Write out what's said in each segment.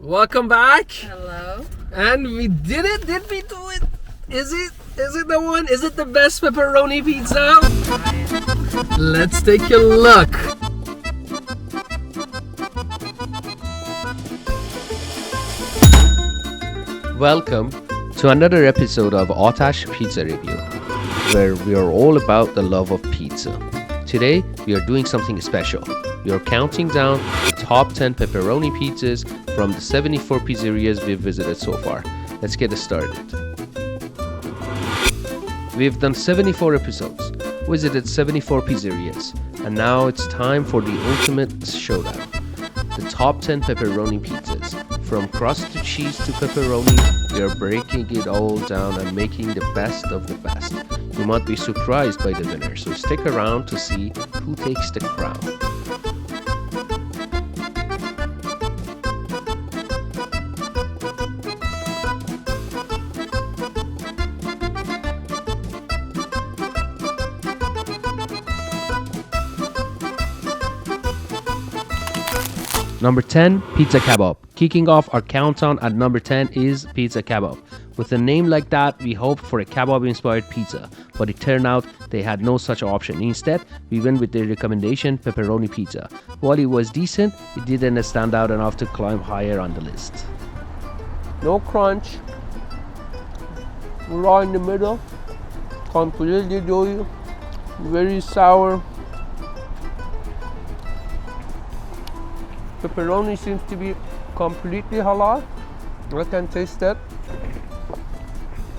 Welcome back. Hello. And we did it. Did we do it? Is it the one? Is it the best pepperoni pizza? Let's take a look. Welcome to another episode of Atash Pizza Review, where we are all about the love of pizza. Today, we are doing something special. We are counting down the top 10 pepperoni pizzas from the 74 pizzerias we've visited so far. Let's get started. We've done 74 episodes, visited 74 pizzerias, and now it's time for the ultimate showdown. The top 10 pepperoni pizzas. From crust to cheese to pepperoni, we are breaking it all down and making the best of the best. You might be surprised by the winner, so stick around to see who takes the crown. Number 10, Pizza Kabob. Kicking off our countdown at number 10 is Pizza Kabob. With a name like that, we hoped for a kebab-inspired pizza, but it turned out they had no such option. Instead, we went with their recommendation, Pepperoni Pizza. While it was decent, it didn't stand out enough to climb higher on the list. No crunch, raw in the middle, completely doughy, very sour. Pepperoni seems to be completely halal. I can taste that.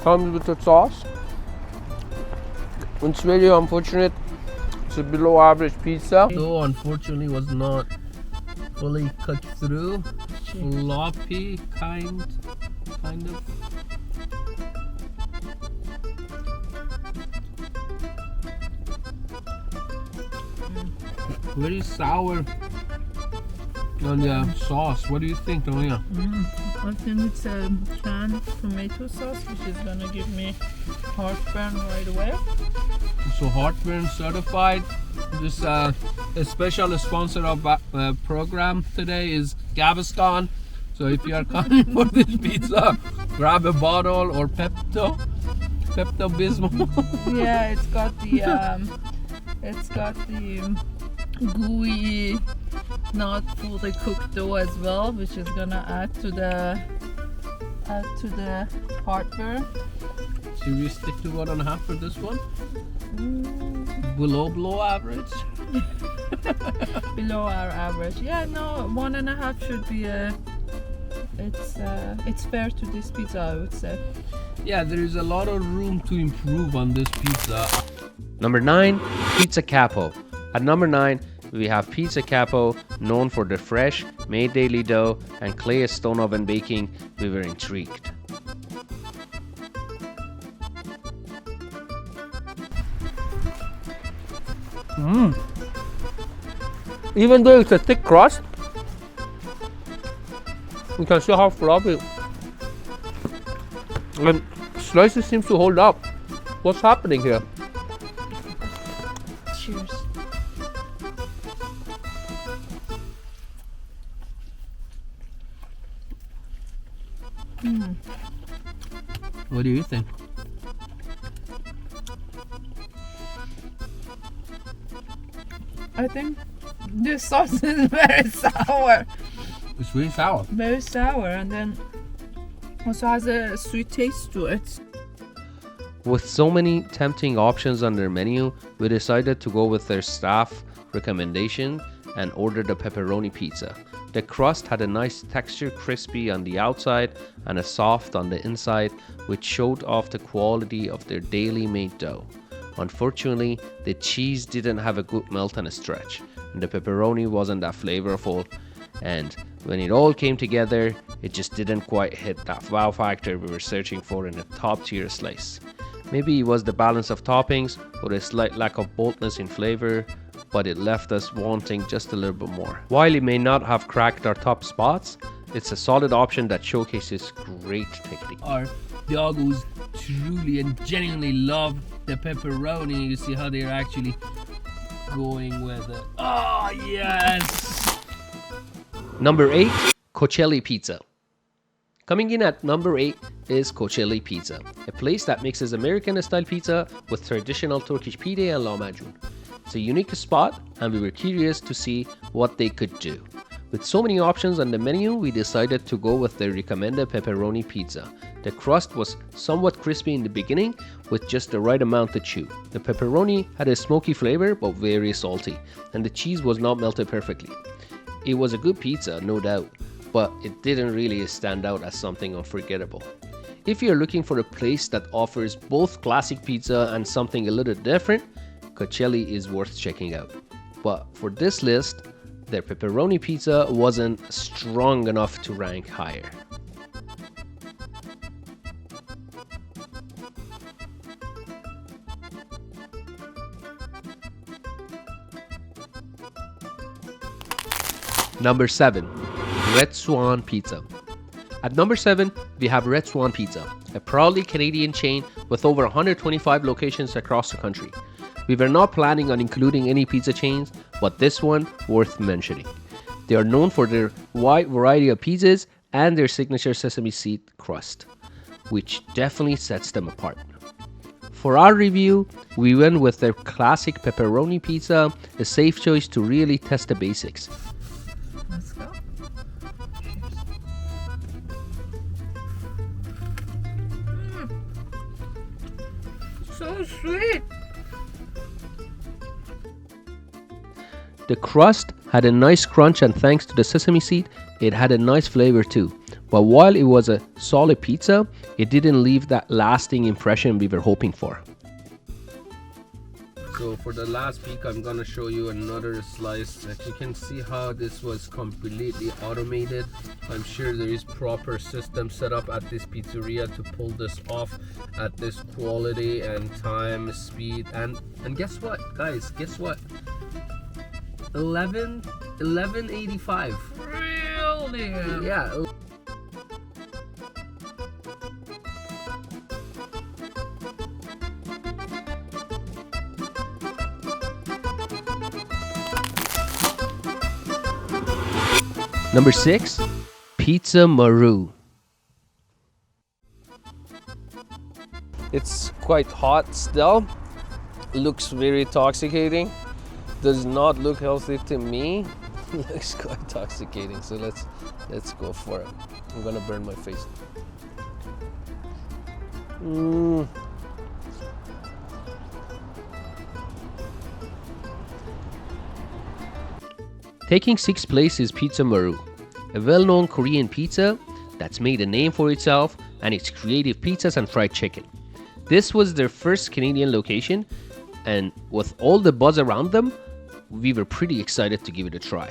Comes with the sauce. It's very unfortunate. It's a below average pizza. Dough unfortunately was not fully cooked through. Floppy kind of. Very sour on the sauce. What do you think, Tonya? I think it's a canned tomato sauce, which is gonna give me heartburn right away. So heartburn certified. This a special sponsor of program today is Gaviscon. So if you are coming for this pizza, grab a bottle or Pepto Bismol. Yeah, it's got the gooey, not fully cooked dough as well, which is gonna add to the heartburn. Should we stick to 1.5 for this one? Below average? Below our average. Yeah, no, 1.5 should be it's fair to this pizza, I would say. Yeah, there is a lot of room to improve on this pizza. Number 9, Pizza Capo. At number 9, we have Pizza Capo, known for the fresh, made daily dough and clay stone oven baking. We were intrigued. Even though it's a thick crust, you can see how floppy. And slices seems to hold up. What's happening here? Cheers. What do you think? I think this sauce is very sour. It's really sour. Very sour, and then also has a sweet taste to it. With so many tempting options on their menu, we decided to go with their staff recommendation and order the pepperoni pizza. The crust had a nice texture, crispy on the outside and a soft on the inside, which showed off the quality of their daily made dough. Unfortunately, the cheese didn't have a good melt and a stretch, and the pepperoni wasn't that flavorful, and when it all came together, it just didn't quite hit that wow factor we were searching for in a top tier slice. Maybe it was the balance of toppings or a slight lack of boldness in flavor, but it left us wanting just a little bit more. While it may not have cracked our top spots, it's a solid option that showcases great technique. Our doggos truly and genuinely love the pepperoni. You see how they're actually going with it. Oh yes! Number 8, Cocelli Pizza. Coming in at number 8 is Cocelli Pizza, a place that mixes American-style pizza with traditional Turkish pide and lahmacun. It's a unique spot, and we were curious to see what they could do. With so many options on the menu, we decided to go with the recommended pepperoni pizza. The crust was somewhat crispy in the beginning, with just the right amount to chew. The pepperoni had a smoky flavor, but very salty, and the cheese was not melted perfectly. It was a good pizza, no doubt, but it didn't really stand out as something unforgettable. If you're looking for a place that offers both classic pizza and something a little different, Cocelli is worth checking out. But for this list, their pepperoni pizza wasn't strong enough to rank higher. Number 7. Red Swan Pizza. At number 7, we have Red Swan Pizza, a proudly Canadian chain with over 125 locations across the country. We were not planning on including any pizza chains, but this one worth mentioning. They are known for their wide variety of pizzas and their signature sesame seed crust, which definitely sets them apart. For our review, we went with their classic pepperoni pizza, a safe choice to really test the basics. Let's go. So sweet. The crust had a nice crunch, and thanks to the sesame seed, it had a nice flavor too. But while it was a solid pizza, it didn't leave that lasting impression we were hoping for. So for the last peek, I'm gonna show you another slice. As you can see how this was completely automated. I'm sure there is proper system set up at this pizzeria to pull this off at this quality and time, speed, and guess what, guys? Guess what? 11.85. Really? Yeah. Number 6, Pizza Maru. It's quite hot still. Looks very intoxicating. Does not look healthy to me. Looks quite intoxicating. So let's go for it. I'm gonna burn my face. Taking 6th place is Pizza Maru, a well-known Korean pizza that's made a name for itself and its creative pizzas and fried chicken. This was their first Canadian location, and with all the buzz around them, we were pretty excited to give it a try.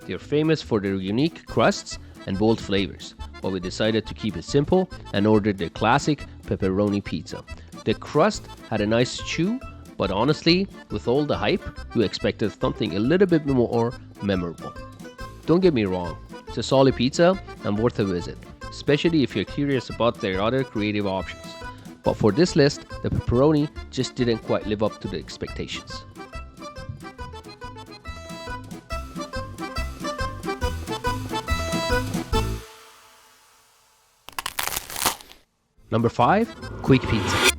They're famous for their unique crusts and bold flavors, but we decided to keep it simple and ordered the classic pepperoni pizza. The crust had a nice chew, but honestly, with all the hype, we expected something a little bit more memorable. Don't get me wrong, it's a solid pizza and worth a visit, especially if you're curious about their other creative options. But for this list, the pepperoni just didn't quite live up to the expectations. Number 5, Quick Pizza.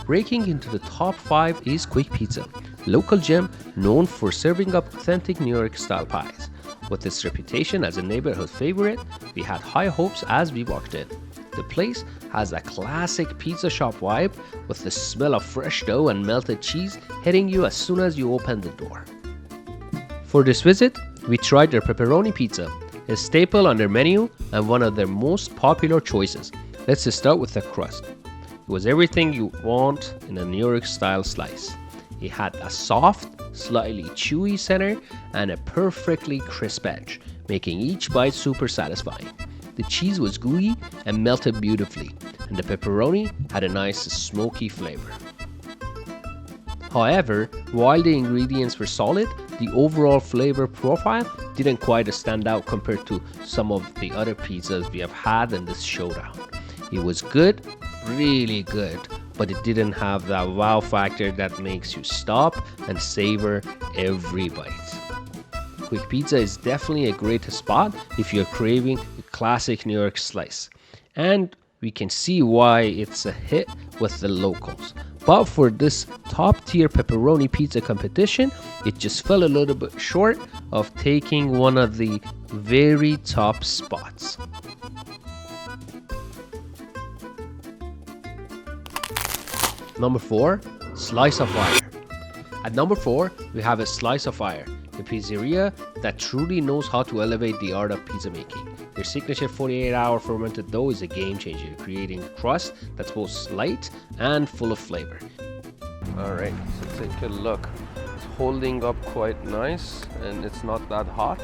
Breaking into the top 5 is Quick Pizza, a local gem known for serving up authentic New York style pies. With its reputation as a neighborhood favorite, we had high hopes as we walked in. The place has a classic pizza shop vibe with the smell of fresh dough and melted cheese hitting you as soon as you open the door. For this visit, we tried their pepperoni pizza, a staple on their menu and one of their most popular choices. Let's just start with the crust. It was everything you want in a New York style slice. It had a soft, slightly chewy center and a perfectly crisp edge, making each bite super satisfying. The cheese was gooey and melted beautifully, and the pepperoni had a nice smoky flavor. However, while the ingredients were solid, the overall flavor profile didn't quite stand out compared to some of the other pizzas we have had in this showdown. It was good, really good, but it didn't have that wow factor that makes you stop and savor every bite. quick pizza is definitely a great spot if you're craving a classic New York slice. And we can see why it's a hit with the locals. But for this top tier pepperoni pizza competition, it just fell a little bit short of taking one of the very top spots. Number 4, Slice of Fire. At number 4, we have a Slice of Fire, a pizzeria that truly knows how to elevate the art of pizza making. Their signature 48-hour fermented dough is a game changer, creating a crust that's both light and full of flavor. Alright, so take a look. It's holding up quite nice and it's not that hot.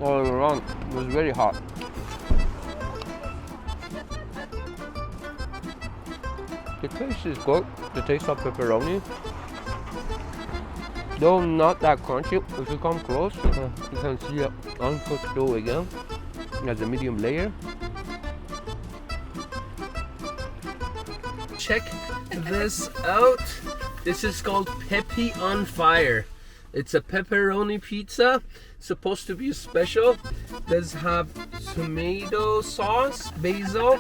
All around, it was very hot. The taste is good, the taste of pepperoni. Though not that crunchy, if you come close, you can see the uncooked dough again. It has a medium layer. Check this out. This is called Pepe on Fire. It's a pepperoni pizza, supposed to be special. Does have tomato sauce, basil,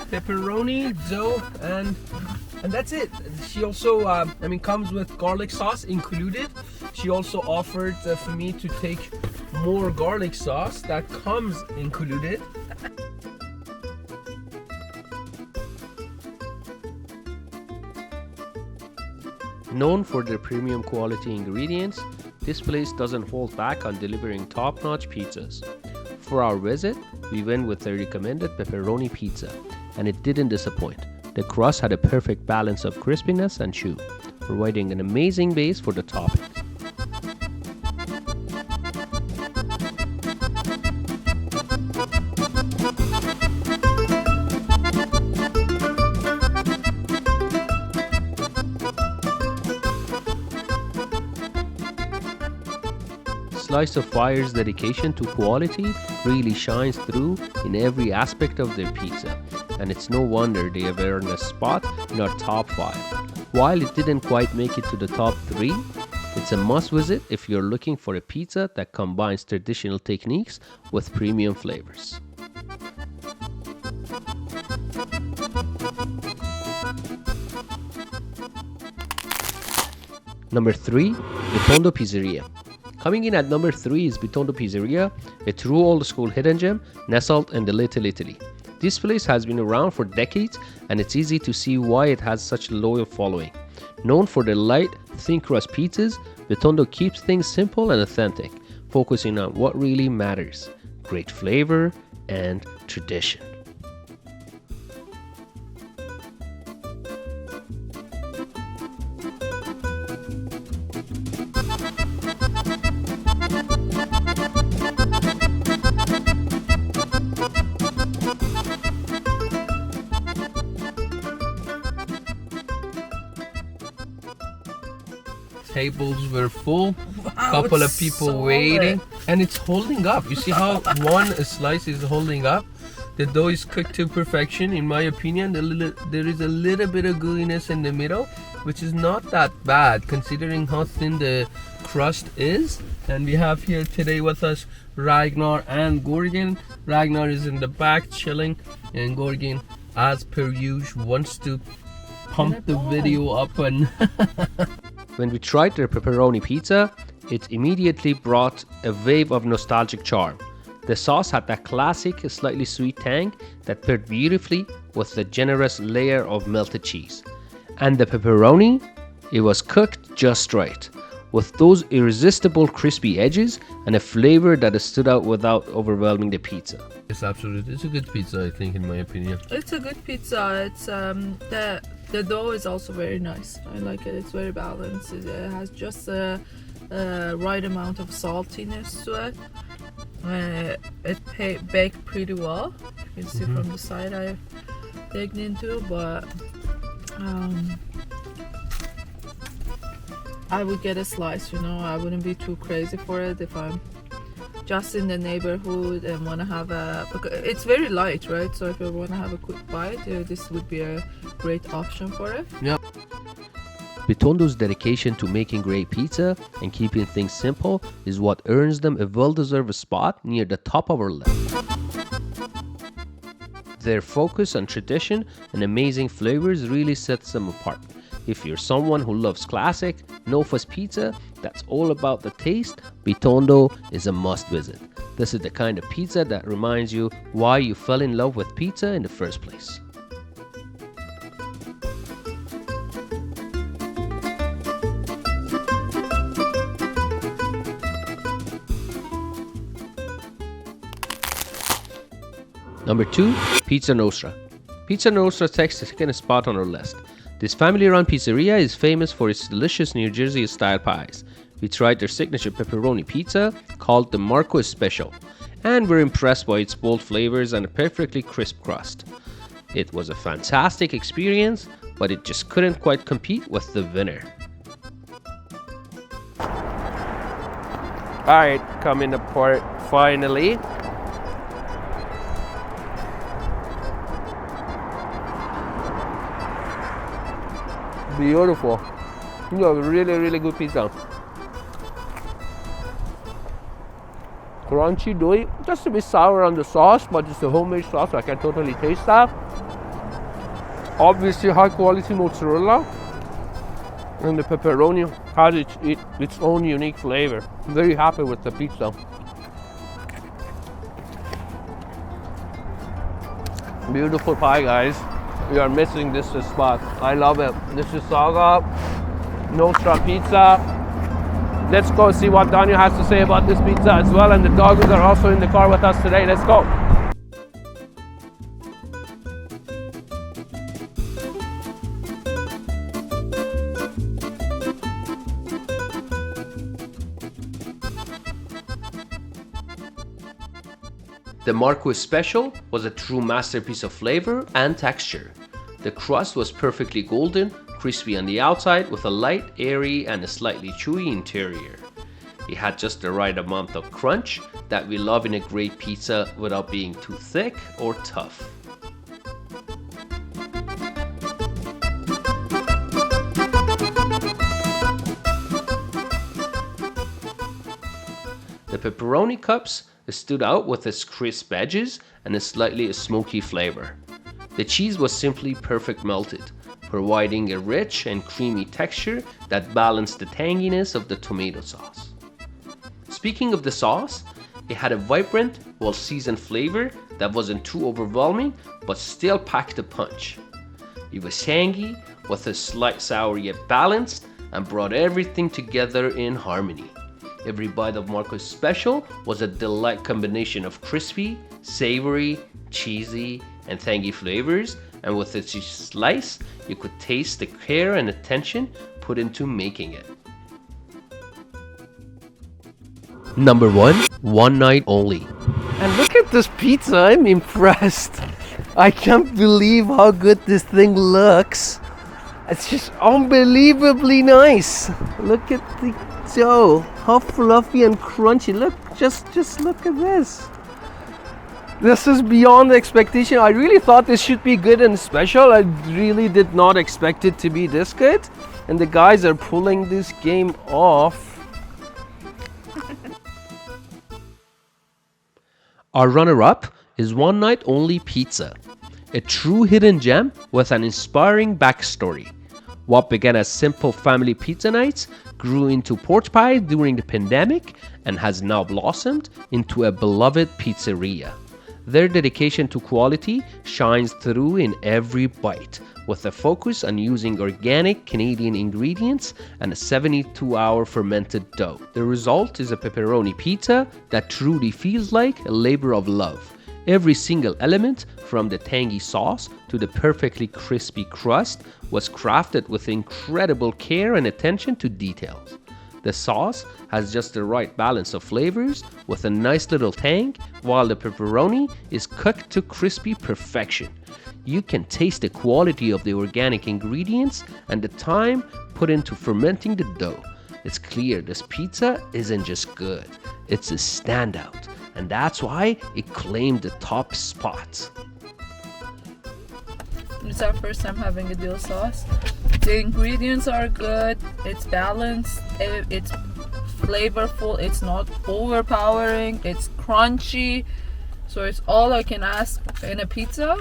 pepperoni, dough, and that's it. She also, comes with garlic sauce included. She also offered for me to take more garlic sauce that comes included. Known for their premium quality ingredients, this place doesn't hold back on delivering top-notch pizzas. For our visit, we went with the recommended pepperoni pizza, and it didn't disappoint. The crust had a perfect balance of crispiness and chew, providing an amazing base for the toppings. Slice of Fire's dedication to quality really shines through in every aspect of their pizza, and it's no wonder they have earned a spot in our top 5. While it didn't quite make it to the top 3, it's a must visit if you're looking for a pizza that combines traditional techniques with premium flavors. Number 3, Bono Pizeria. Coming in at number 3 is Bono Pizeria, a true old school hidden gem nestled in the Little Italy. This place has been around for decades and it's easy to see why it has such a loyal following. Known for their light, thin crust pizzas, Bono keeps things simple and authentic, focusing on what really matters: great flavor and tradition. Tables were full, Wow, couple of it's people solid. waiting, and it's holding up. You see how one slice is holding up? The dough is cooked to perfection, in my opinion. There is a little bit of gooiness in the middle, which is not that bad considering how thin the crust is. And we have here today with us Ragnar and Gorgon. Ragnar is in the back chilling, and Gorgon, as per usual, wants to pump the video up and When we tried their pepperoni pizza, it immediately brought a wave of nostalgic charm. The sauce had that classic, slightly sweet tang that paired beautifully with the generous layer of melted cheese. And the pepperoni, it was cooked just right, with those irresistible crispy edges and a flavor that stood out without overwhelming the pizza. It's absolutely, it's a good pizza, I think, in my opinion. It's a good pizza. It's the dough is also very nice. I like it. It's very balanced. It has just a right amount of saltiness to it. It baked pretty well. You can see from the side I digged into, but I would get a slice. I wouldn't be too crazy for it if I'm just in the neighborhood and want to have it's very light, right? So if you want to have a quick bite, this would be a great option for it. Yeah. Bitondo's dedication to making great pizza and keeping things simple is what earns them a well-deserved spot near the top of our list. Their focus on tradition and amazing flavors really sets them apart. If you're someone who loves classic, no-fuss pizza that's all about the taste, Bitondo is a must visit. This is the kind of pizza that reminds you why you fell in love with pizza in the first place. Number 2, Pizza Nostra. Pizza Nostra takes the second spot on our list. This family-run pizzeria is famous for its delicious New Jersey-style pies. We tried their signature pepperoni pizza, called the Marco Special, and were impressed by its bold flavors and a perfectly crisp crust. It was a fantastic experience, but it just couldn't quite compete with the winner. Alright, coming apart finally. Beautiful. You have a really good pizza. Crunchy, doughy, just a bit sour on the sauce, but it's a homemade sauce, so I can totally taste that. Obviously high quality mozzarella, and the pepperoni has its own unique flavor. I'm very happy with the pizza. Beautiful pie, guys. We are missing this spot. I love it. This is Saga Nostra Pizza. Let's go see what Daniel has to say about this pizza as well. And the doggos are also in the car with us today. Let's go. The Marco Special was a true masterpiece of flavor and texture. The crust was perfectly golden, crispy on the outside with a light, airy and a slightly chewy interior. It had just the right amount of crunch that we love in a great pizza without being too thick or tough. The pepperoni cups stood out with its crisp edges and a slightly smoky flavor. The cheese was simply perfect melted, providing a rich and creamy texture that balanced the tanginess of the tomato sauce. Speaking of the sauce, it had a vibrant, well-seasoned flavor that wasn't too overwhelming but still packed a punch. It was tangy with a slight sour yet balanced and brought everything together in harmony. Every bite of Marco's Special was a delight combination of crispy, savory, cheesy, and tangy flavors, and with each slice, you could taste the care and attention put into making it. Number 1, One Night Only. And look at this pizza, I'm impressed. I can't believe how good this thing looks. It's just unbelievably nice. Look at the dough, how fluffy and crunchy. Look, just look at this. This is beyond expectation. I really thought this should be good and special. I really did not expect it to be this good. And the guys are pulling this game off. Our runner-up is One Night Only Pizza, a true hidden gem with an inspiring backstory. What began as simple family pizza nights grew into porch pie during the pandemic and has now blossomed into a beloved pizzeria. Their dedication to quality shines through in every bite, with a focus on using organic Canadian ingredients and a 72-hour fermented dough. The result is a pepperoni pizza that truly feels like a labor of love. Every single element, from the tangy sauce to the perfectly crispy crust, was crafted with incredible care and attention to details. The sauce has just the right balance of flavors with a nice little tang, while the pepperoni is cooked to crispy perfection. You can taste the quality of the organic ingredients and the time put into fermenting the dough. It's clear this pizza isn't just good, it's a standout. and that's why it claimed the top spot. It's our first time having a dill sauce. The ingredients are good. It's balanced. It's flavorful. It's not overpowering. It's crunchy. So it's all I can ask in a pizza.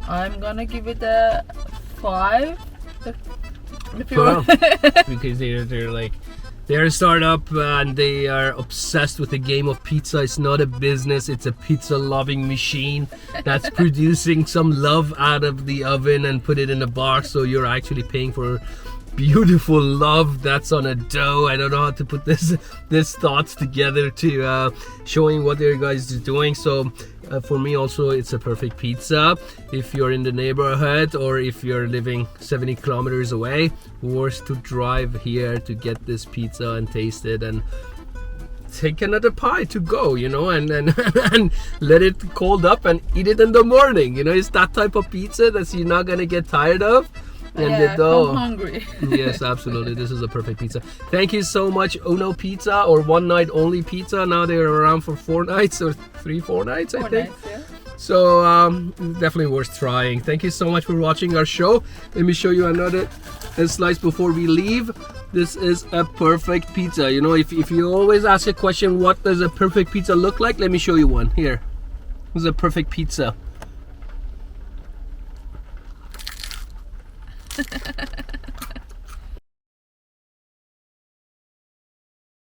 I'm gonna give it a 5. If you Wow. want. Because they're a startup and they are obsessed with the game of pizza. It's not a business, it's a pizza loving machine that's producing some love out of the oven and put it in a box. So you're actually paying for beautiful love that's on a dough. I don't know how to put this thoughts together to showing what their guys are doing. So for me also, it's a perfect pizza. If you're in the neighborhood or if you're living 70 kilometers away, worth to drive here to get this pizza and taste it and take another pie to go, you know, and and let it cold up and eat it in the morning. You know, it's that type of pizza that you're not gonna get tired of. And yeah, the dough. I'm hungry. Yes, absolutely. This is a perfect pizza. Thank you so much, Uno Pizza, or One Night Only Pizza. Now they're around for 4 nights or 4 nights, I think. Nice, yeah. So definitely worth trying. Thank you so much for watching our show. Let me show you another slice before we leave. This is a perfect pizza. You know, if you always ask a question, what does a perfect pizza look like? Let me show you one. Here. This is a perfect pizza.